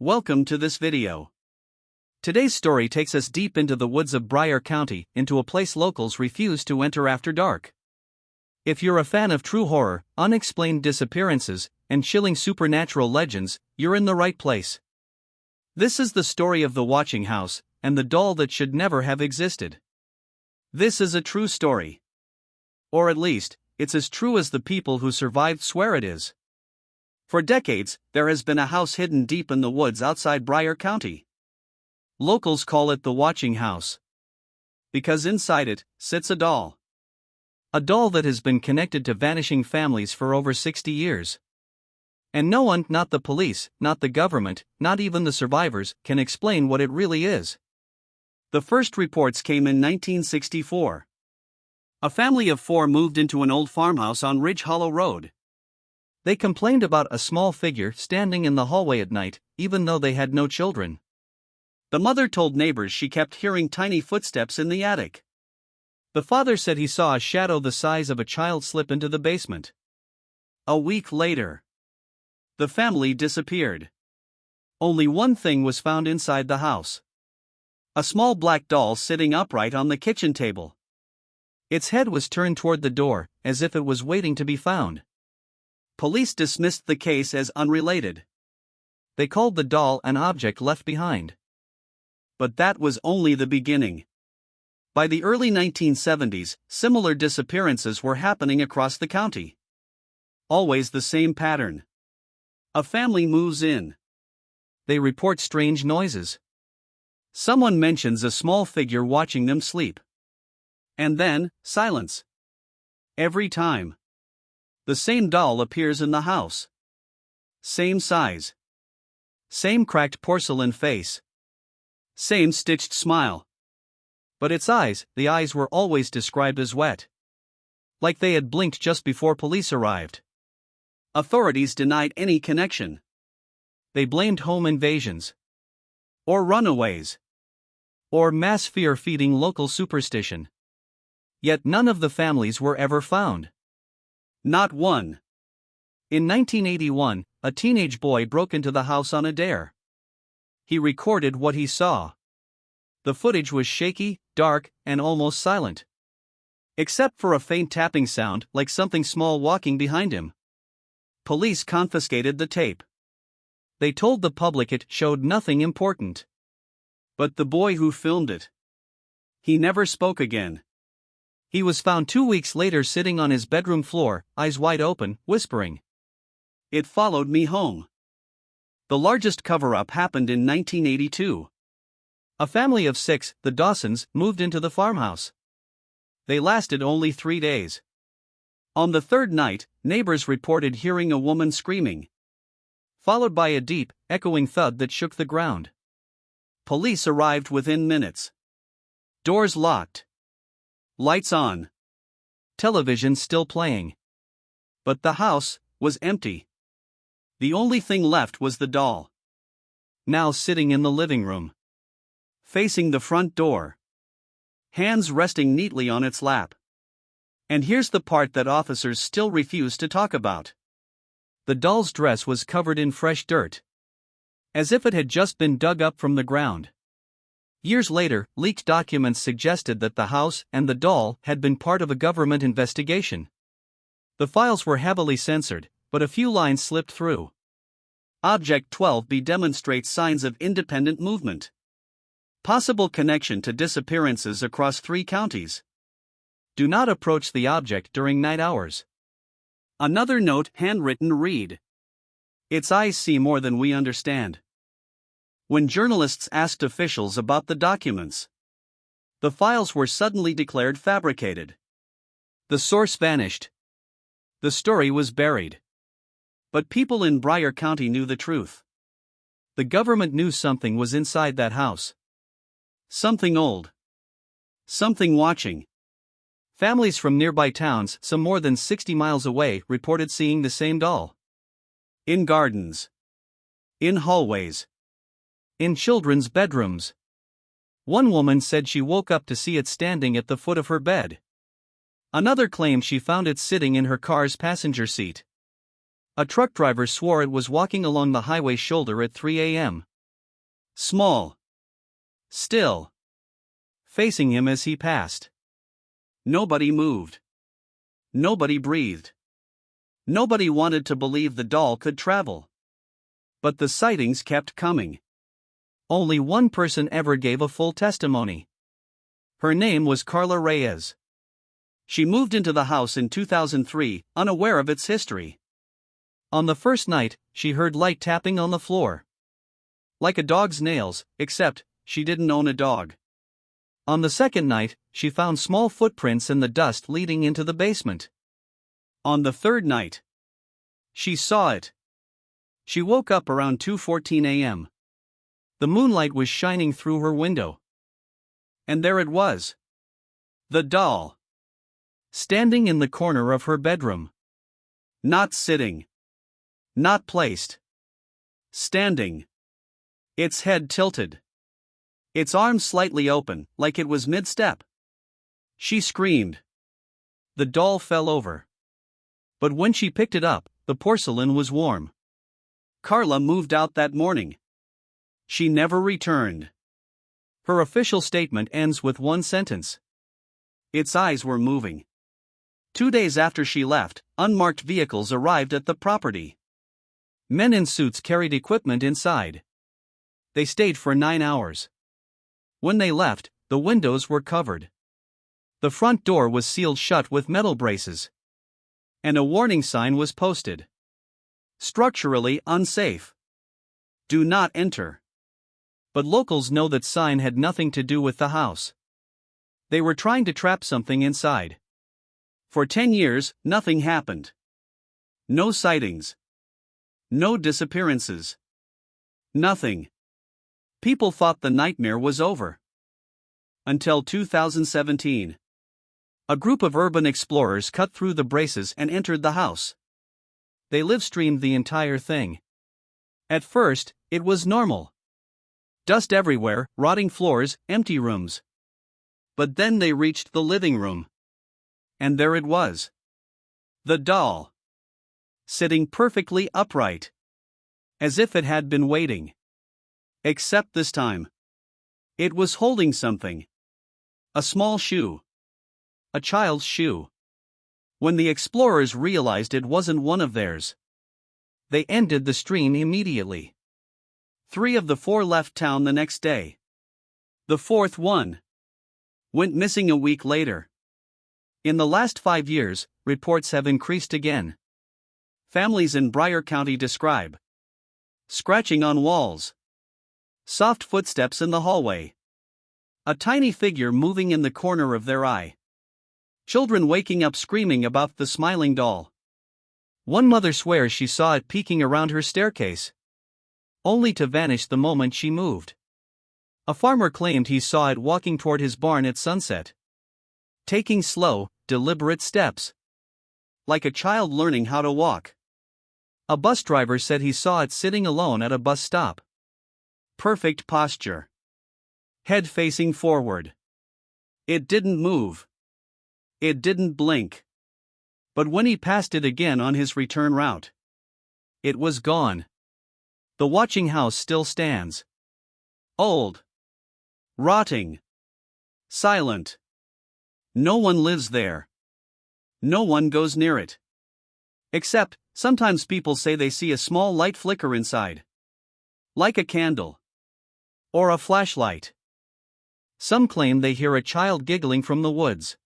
Welcome to this video. Today's story takes us deep into the woods of Bryan County, into a place locals refuse to enter after dark. If you're a fan of true horror, unexplained disappearances, and chilling supernatural legends, you're in the right place. This is the story of the watching house, and the doll that should never have existed. This is a true story. Or at least, it's as true as the people who survived swear it is. For decades, there has been a house hidden deep in the woods outside Bryan County. Locals call it the watching house, because inside it sits a doll. A doll that has been connected to vanishing families for over 60 years. And no one, not the police, not the government, not even the survivors, can explain what it really is. The first reports came in 1964. A family of 4 moved into an old farmhouse on Ridge Hollow Road. They complained about a small figure standing in the hallway at night, even though they had no children. The mother told neighbors she kept hearing tiny footsteps in the attic. The father said he saw a shadow the size of a child slip into the basement. A week later, the family disappeared. Only one thing was found inside the house: a small black doll sitting upright on the kitchen table. Its head was turned toward the door, as if it was waiting to be found. Police dismissed the case as unrelated. They called the doll an object left behind. But that was only the beginning. By the early 1970s, similar disappearances were happening across the county. Always the same pattern. A family moves in. They report strange noises. Someone mentions a small figure watching them sleep. And then, silence. Every time. The same doll appears in the house. Same size. Same cracked porcelain face. Same stitched smile. But its eyes, the eyes were always described as wet. Like they had blinked just before police arrived. Authorities denied any connection. They blamed home invasions. Or runaways. Or mass fear-feeding local superstition. Yet none of the families were ever found. Not one. In 1981, a teenage boy broke into the house on a dare. He recorded what he saw. The footage was shaky, dark, and almost silent. Except for a faint tapping sound, like something small walking behind him. Police confiscated the tape. They told the public it showed nothing important. But the boy who filmed it, he never spoke again. He was found 2 weeks later sitting on his bedroom floor, eyes wide open, whispering, "It followed me home." The largest cover-up happened in 1982. A family of 6, the Dawsons, moved into the farmhouse. They lasted only 3 days. On the third night, neighbors reported hearing a woman screaming, followed by a deep, echoing thud that shook the ground. Police arrived within minutes. Doors locked. Lights on. Television still playing. But the house was empty. The only thing left was the doll. Now sitting in the living room, facing the front door, hands resting neatly on its lap. And here's the part that officers still refuse to talk about. The doll's dress was covered in fresh dirt, as if it had just been dug up from the ground. Years later, leaked documents suggested that the house and the doll had been part of a government investigation. The files were heavily censored, but a few lines slipped through. Object 12B demonstrates signs of independent movement. Possible connection to disappearances across 3 counties. Do not approach the object during night hours. Another note, handwritten, read: "Its eyes see more than we understand." When journalists asked officials about the documents, the files were suddenly declared fabricated. The source vanished. The story was buried. But people in Bryan County knew the truth. The government knew something was inside that house. Something old. Something watching. Families from nearby towns, some more than 60 miles away, reported seeing the same doll. In gardens. In hallways. In children's bedrooms. One woman said she woke up to see it standing at the foot of her bed. Another claimed she found it sitting in her car's passenger seat. A truck driver swore it was walking along the highway shoulder at 3 a.m. Small. Still. Facing him as he passed. Nobody moved. Nobody breathed. Nobody wanted to believe the doll could travel. But the sightings kept coming. Only one person ever gave a full testimony. Her name was Carla Reyes. She moved into the house in 2003, unaware of its history. On the first night, she heard light tapping on the floor. Like a dog's nails, except she didn't own a dog. On the second night, she found small footprints in the dust leading into the basement. On the third night, she saw it. She woke up around 2:14 a.m. The moonlight was shining through her window. And there it was. The doll. Standing in the corner of her bedroom. Not sitting. Not placed. Standing. Its head tilted. Its arms slightly open, like it was mid-step. She screamed. The doll fell over. But when she picked it up, the porcelain was warm. Carla moved out that morning. She never returned. Her official statement ends with one sentence. Its eyes were moving. 2 days after she left, unmarked vehicles arrived at the property. Men in suits carried equipment inside. They stayed for 9 hours. When they left, the windows were covered. The front door was sealed shut with metal braces. And a warning sign was posted. Structurally unsafe. Do not enter. But locals know that sign had nothing to do with the house. They were trying to trap something inside. For 10 years, nothing happened. No sightings. No disappearances. Nothing. People thought the nightmare was over. Until 2017. A group of urban explorers cut through the braces and entered the house. They live-streamed the entire thing. At first, it was normal. Dust everywhere, rotting floors, empty rooms. But then they reached the living room. And there it was. The doll. Sitting perfectly upright. As if it had been waiting. Except this time. It was holding something. A small shoe. A child's shoe. When the explorers realized it wasn't one of theirs, they ended the stream immediately. 3 of the 4 left town the next day. The 4th one went missing a week later. In the last 5 years, reports have increased again. Families in Broward County describe scratching on walls, soft footsteps in the hallway, a tiny figure moving in the corner of their eye, children waking up screaming about the smiling doll. One mother swears she saw it peeking around her staircase, only to vanish the moment she moved. A farmer claimed he saw it walking toward his barn at sunset, taking slow, deliberate steps, like a child learning how to walk. A bus driver said he saw it sitting alone at a bus stop. Perfect posture. Head facing forward. It didn't move. It didn't blink. But when he passed it again on his return route, it was gone. The watching house still stands. Old. Rotting. Silent. No one lives there. No one goes near it. Except, sometimes people say they see a small light flicker inside. Like a candle. Or a flashlight. Some claim they hear a child giggling from the woods.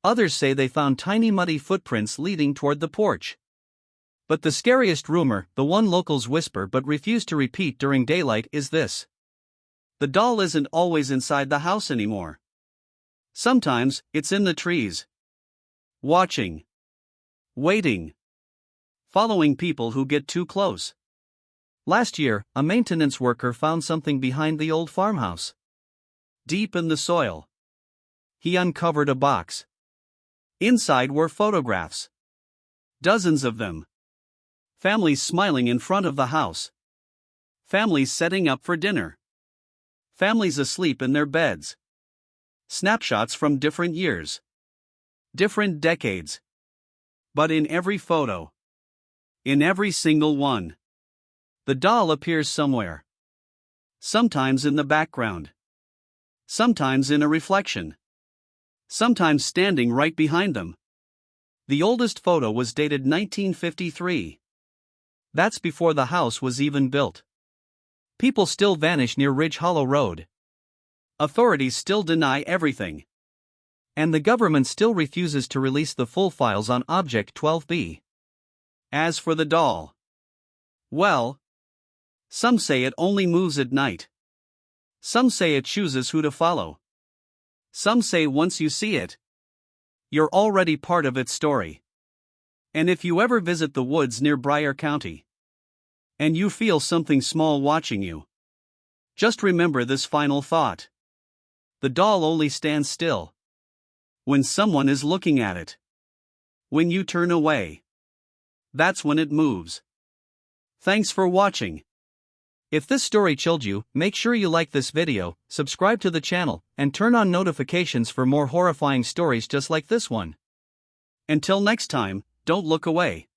Others say they found tiny muddy footprints leading toward the porch. But the scariest rumor, the one locals whisper but refuse to repeat during daylight, is this. The doll isn't always inside the house anymore. Sometimes, it's in the trees. Watching. Waiting. Following people who get too close. Last year, a maintenance worker found something behind the old farmhouse. Deep in the soil. He uncovered a box. Inside were photographs. Dozens of them. Families smiling in front of the house. Families setting up for dinner. Families asleep in their beds. Snapshots from different years. Different decades. But in every photo, in every single one, the doll appears somewhere. Sometimes in the background. Sometimes in a reflection. Sometimes standing right behind them. The oldest photo was dated 1953. That's before the house was even built. People still vanish near Ridge Hollow Road. Authorities still deny everything. And the government still refuses to release the full files on Object 12B. As for the doll, well, some say it only moves at night. Some say it chooses who to follow. Some say once you see it, you're already part of its story. And if you ever visit the woods near Bryan County, and you feel something small watching you, just remember this final thought. The doll only stands still when someone is looking at it. When you turn away, that's when it moves. Thanks for watching. If this story chilled you, make sure you like this video, subscribe to the channel, and turn on notifications for more horrifying stories just like this one. Until next time, don't look away.